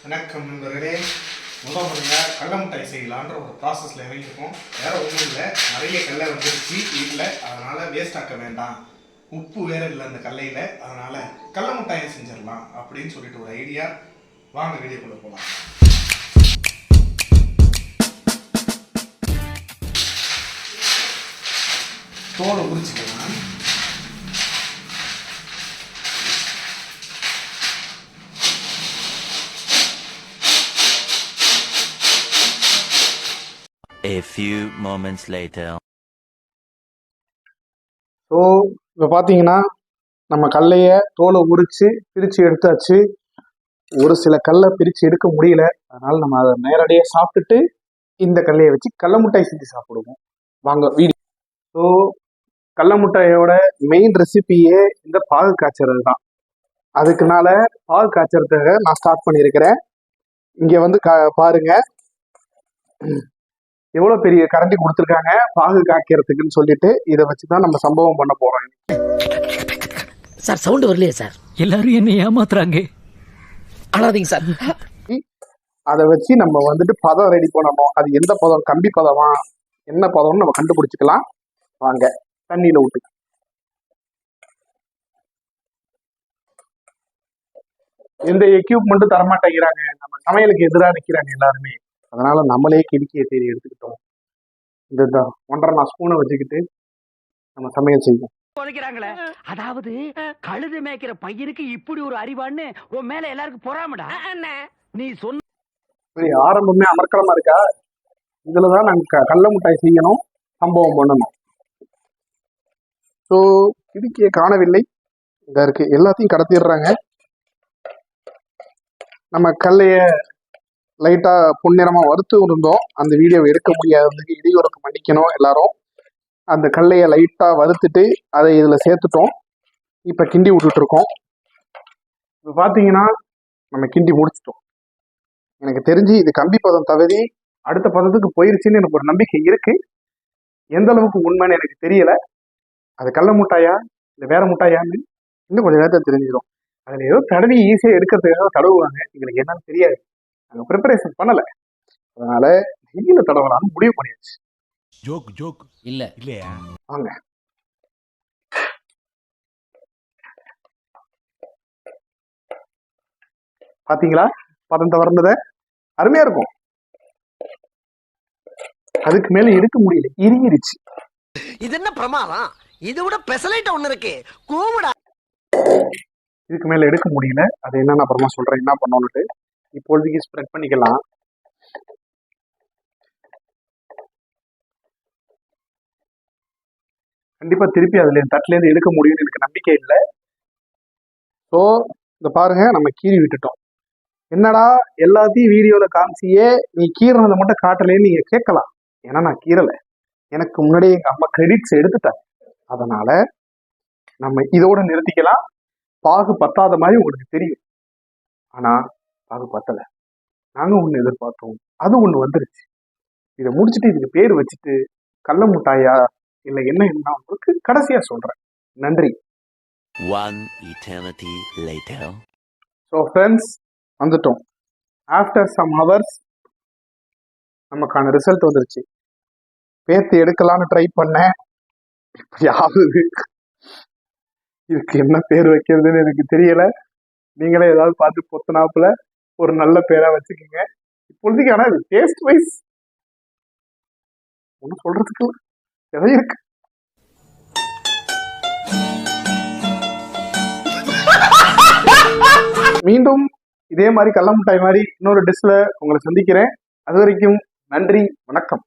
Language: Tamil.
வணக்கம் நண்பர்களே. முதல் முறையாக கடல மிட்டாய் செய்யலான்ற ஒரு ப்ராசஸில் இறங்கியிருக்கோம். வேறு ஒன்றும் இல்லை, நிறைய கடலை வந்துருச்சு வீட்டில், அதனால் வேஸ்ட் ஆக்க வேண்டாம். உப்பு வேறு இல்லை அந்த கடலையில், அதனால் கடல மிட்டாயை செஞ்சிடலாம் அப்படின்னு சொல்லிட்டு ஒரு ஐடியா. வாங்க வீடியோக்குள்ளே போகலாம். தோலை உரிச்சிக்கலாம். A few moments later. So இப்போ பார்த்தீங்கன்னா நம்ம கடலையை தோலை உரித்து பிரித்து எடுத்தாச்சு. ஒரு சில கடலை பிரித்து எடுக்க முடியல, அதனால் நம்ம அதை நேரடியாக சாப்பிட்டுட்டு இந்த கடலையை வச்சு கடல மிட்டாய் செஞ்சு சாப்பிடுவோம். வாங்க வீடியோ. ஸோ கடல மிட்டாயோட மெயின் ரெசிபியே இந்த பாகு காய்ச்சறது தான். அதுக்குனால பாகு காய்ச்சறதுக்காக நான் ஸ்டார்ட் பண்ணியிருக்கிறேன். இங்கே வந்து பாருங்க எவ்வளோ பெரிய கரண்டி கொடுத்துருக்காங்க பாகு காய்க்கிறதுக்குன்னு சொல்லிட்டு. இதை வச்சு தான் நம்ம சம்பவம் பண்ண போறோம். சார் சவுண்ட் வரலையே சார், எல்லாரும் என்ன ஏமாத்துறாங்க. அழாதீங்க சார். அதை வச்சு நம்ம வந்துட்டு பதம் ரெடி பண்ணணும். அது எந்த பதம், கம்பி பதமா என்ன பதம்னு நம்ம கண்டுபிடிச்சிக்கலாம். வாங்க தண்ணியில விட்டு. எந்த எக்யூப்மெண்ட்டும் தரமாட்டேங்கிறாங்க, நம்ம சமையலுக்கு எதிராக நிற்கிறாங்க எல்லாருமே. அதனால நம்மளே கிடுக்கிய தேடி எடுத்துக்கிட்டோம். இந்த 1.5 ஸ்பூனை வச்சுக்கிட்டு நம்ம சமையல் செய்வோம். அதாவது கழுது மேய்க்கிற பையனுக்கு இப்படி ஒரு அறிவான்னு உன் மேல எல்லாருக்கும் பொறாமடா. நீ சொன்ன ஆரம்பமே அமர்க்கலமா இருக்கா. இதுலதான் நாங்க கடல மிட்டாய் செய்யணும், சம்பவம் பண்ணணும். ஸோ கிடுக்கிய காணவில்லை, இந்த இருக்கு. எல்லாத்தையும் கடத்திடுறாங்க. நம்ம கடலைய லைட்டா பொன்னிறமா வறுத்து இருந்தோம், அந்த வீடியோவை எடுக்க முடியாததுக்கு இடையூறுக்கு மன்னிக்கணும் எல்லாரும். அந்த கடலையை லைட்டா வறுத்துட்டு அதை இதுல சேர்த்துட்டோம். இப்ப கிண்டி விட்டுட்டு இருக்கோம். இப்ப பாத்தீங்கன்னா நம்ம கிண்டி முடிச்சிட்டோம். எனக்கு தெரிஞ்சு இது கம்பி பதம் தவறி அடுத்த பதத்துக்கு போயிருச்சுன்னு எனக்கு ஒரு நம்பிக்கை இருக்கு. எந்த அளவுக்கு உண்மைன்னு எனக்கு தெரியல. அது கடல மிட்டாயா இல்லை வேற மிட்டாயான்னு இன்னும் கொஞ்சம் நேரத்தை தெரிஞ்சிடும். அதுல ஏதோ தடவி ஈஸியா எடுக்கிறதுக்காக தடவுவாங்க, எங்களுக்கு என்னன்னு தெரியாது. நாங்கள் ப்ரிப்பரேஷன் பண்ணல, அதனால நெய்யில தடவலான்னு முடிவு பண்ணியாச்சு. ஜோக் இல்லையா? வாங்க. பாத்தீங்களா பதம் தவறந்தத? அருமையா இருக்கும். அதுக்கு மேல எடுக்க முடியல, இறுகிருச்சு. இது என்ன பிரமாதம்? இதை விட பெசலைட் ஒண்ணு இருக்கு, கூவுடா. இதுக்கு மேல எடுக்க முடியல, அது என்னன்னு அப்புறமா சொல்றேன் என்ன பண்ணணும்னுட்டு. இப்பொழுதுக்கு ஸ்ப்ரெட் பண்ணிக்கலாம். கண்டிப்பா திருப்பி அதுல தட்டுல இருந்து எடுக்க முடியும்னு எனக்கு நம்பிக்கை இல்லை. ஸோ இத பாருங்க, நம்ம கீறி விட்டுட்டோம். என்னடா எல்லாத்தையும் வீடியோல காமிச்சியே நீ கீறினதை மட்டும் காட்டலேன்னு நீங்க கேட்கலாம். ஏன்னா நான் கீறலை, எனக்கு முன்னாடியே எங்க அம்மா கிரெடிட்ஸ் எடுத்துட்டாங்க. அதனால நம்ம இதோட நிறுத்திக்கலாம். பாகு பத்தாத மாதிரி உங்களுக்கு தெரியும், ஆனா பாகு பத்தல. நாங்க ஒண்ணு எதிர்பார்த்தோம், அது ஒண்ணு வந்துருச்சு. இதை முடிச்சுட்டு இதுக்கு பேர் வச்சுட்டு கடல மிட்டாயா இல்லை என்ன உங்களுக்கு கடைசியா சொல்றேன். நன்றி. One eternity later. So friends, வந்துட்டோம். ஆஃப்டர் சம் ஹவர்ஸ் நமக்கான ரிசல்ட் வந்துருச்சு. பேத்து எடுக்கலான்னு ட்ரை பண்ணேன், இப்படி ஆகுது. இதுக்கு என்ன பேர் வைக்கிறதுன்னு எனக்கு தெரியல. நீங்களே ஏதாவது பார்த்து பொத்தனாப்புல ஒரு நல்ல பேரா வச்சுக்கோங்க இப்பொழுதுக்கு. ஆனா இது டேஸ்ட் வைஸ் ஒன்றும் சொல்றதுக்கு எதை இருக்கு. மீண்டும் இதே மாதிரி கடல மிட்டாய் மாதிரி இன்னொரு டிஷ்ல உங்களை சந்திக்கிறேன். அது வரைக்கும் நன்றி, வணக்கம்.